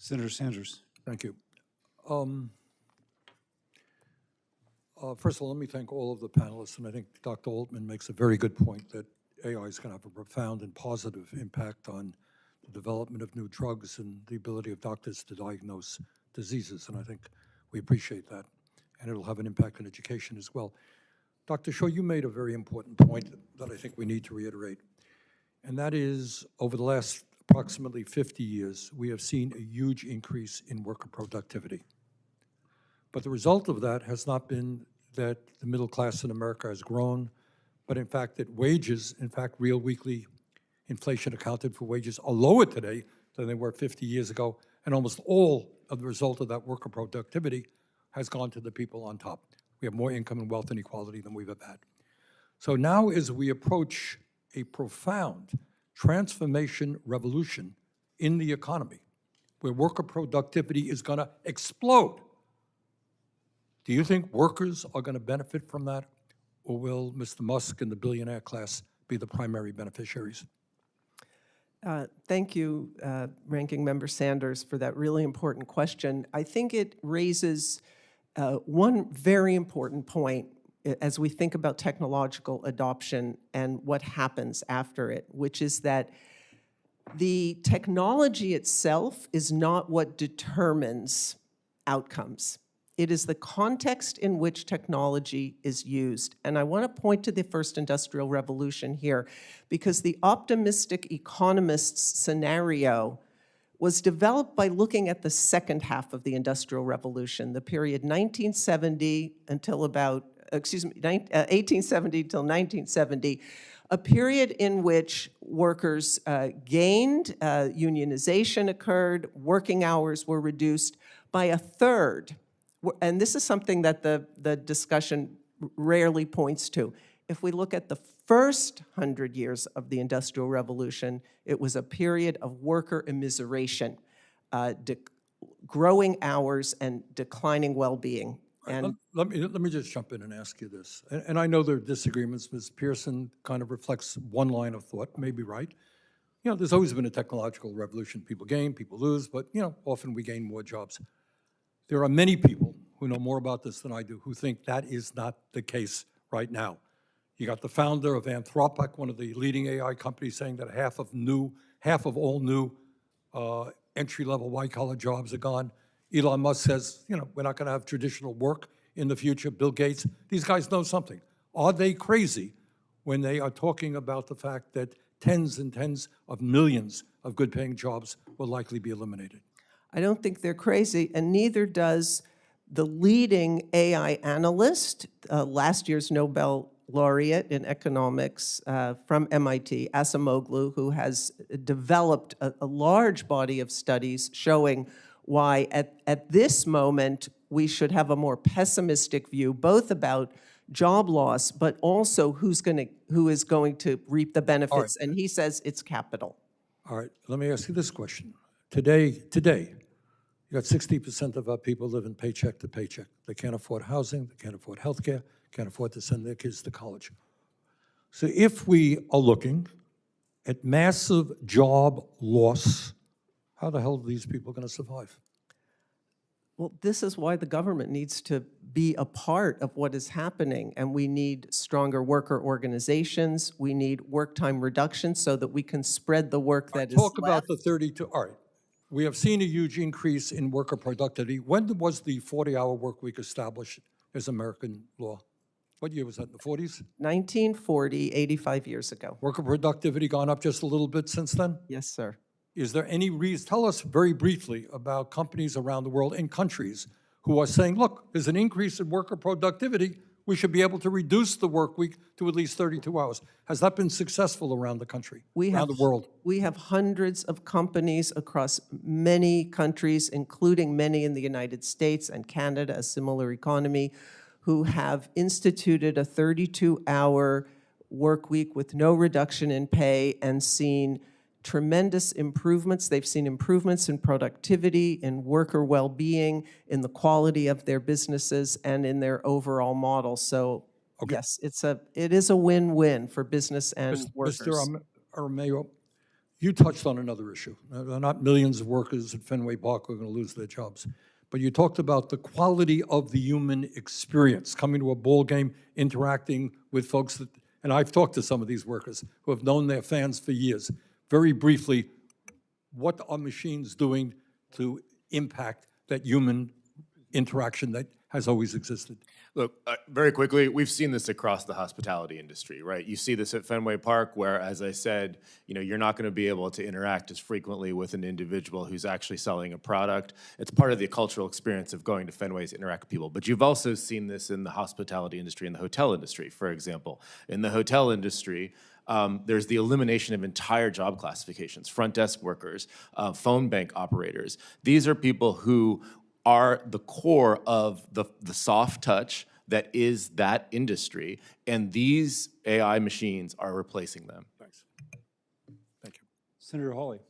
Senator Sanders. Thank you. First of all, let me thank all of the panelists, and I think Dr. Altman makes a very good point that AI is going to have a profound and positive impact on the development of new drugs and the ability of doctors to diagnose diseases, and I think we appreciate that, and it'll have an impact on education as well. Dr. Schor, you made a very important point that I think we need to reiterate, and that is over the last approximately 50 years, we have seen a huge increase in worker productivity. But the result of that has not been that the middle class in America has grown, but in fact that wages, in fact real weekly inflation accounted for wages are lower today than they were 50 years ago, and almost all of the result of that worker productivity has gone to the people on top. We have more income and wealth inequality than we've ever had. So now as we approach a profound transformation revolution in the economy, where worker productivity is going to explode, do you think workers are going to benefit from that, or will Mr. Musk and the billionaire class be the primary beneficiaries? Thank you, Ranking Member Sanders, for that really important question. I think it raises one very important point as we think about technological adoption and what happens after it, which is that the technology itself is not what determines outcomes. It is the context in which technology is used. And I want to point to the first industrial revolution here, because the optimistic economist's scenario was developed by looking at the second half of the Industrial Revolution, the period 1970 until about, 1870 till 1970, a period in which workers gained, unionization occurred, working hours were reduced by a third. And this is something that the discussion rarely points to. If we look at the first 100 years of the Industrial Revolution, it was a period of worker immiseration, growing hours and declining well-being. And let me just jump in and ask you this. And I know there are disagreements. Ms. Pearson kind of reflects one line of thought, maybe right. You know, there's always been a technological revolution. People gain, people lose, but you know, often we gain more jobs. There are many people who know more about this than I do who think that is not the case right now. You got the founder of Anthropic, one of the leading AI companies, saying that half of all new entry-level white-collar jobs are gone. Elon Musk says, you know, we're not going to have traditional work in the future. Bill Gates, these guys know something. Are they crazy when they are talking about the fact that tens and tens of millions of good-paying jobs will likely be eliminated? I don't think they're crazy, and neither does the leading AI analyst, last year's Nobel laureate in economics from MIT, Acemoglu, who has developed a large body of studies showing why at this moment we should have a more pessimistic view, both about job loss, but also who is going to reap the benefits. Right. And he says it's capital. All right, let me ask you this question. Today, you got 60% of our people living paycheck to paycheck. They can't afford housing, they can't afford health care, can't afford to send their kids to college. So if we are looking at massive job loss, how the hell are these people going to survive? Well, this is why the government needs to be a part of what is happening, and we need stronger worker organizations. We need work time reduction so that we can spread the work that is left. Talk about the 32, all right. We have seen a huge increase in worker productivity. When was the 40-hour work week established as American law? What year was that, in the 40s? 1940, 85 years ago. Worker productivity gone up just a little bit since then? Yes, sir. Is there any reason, tell us very briefly about companies around the world and countries who are saying, look, there's an increase in worker productivity, we should be able to reduce the work week to at least 32 hours. Has that been successful around the country, around the world? We have hundreds of companies across many countries, including many in the United States and Canada, a similar economy, who have instituted a 32-hour work week with no reduction in pay and seen tremendous improvements. They've seen improvements in productivity, in worker well-being, in the quality of their businesses, and in their overall model. So, okay. Yes, it is a win-win for business and workers. Mr. Armeo, You touched on another issue. There are not millions of workers at Fenway Park who are going to lose their jobs. But you talked about the quality of the human experience, coming to a ball game, interacting with folks that, and I've talked to some of these workers who have known their fans for years. Very briefly, what are machines doing to impact that human interaction that has always existed? Look, very quickly, we've seen this across the hospitality industry, right? You see this at Fenway Park where, as I said, you're not going to be able to interact as frequently with an individual who's actually selling a product. It's part of the cultural experience of going to Fenway to interact with people. But you've also seen this in the hospitality industry and the hotel industry, for example. In the hotel industry, there's the elimination of entire job classifications, front desk workers, phone bank operators. These are people who are the core of the soft touch that is that industry, and these AI machines are replacing them. Thanks. Thank you. Senator Hawley.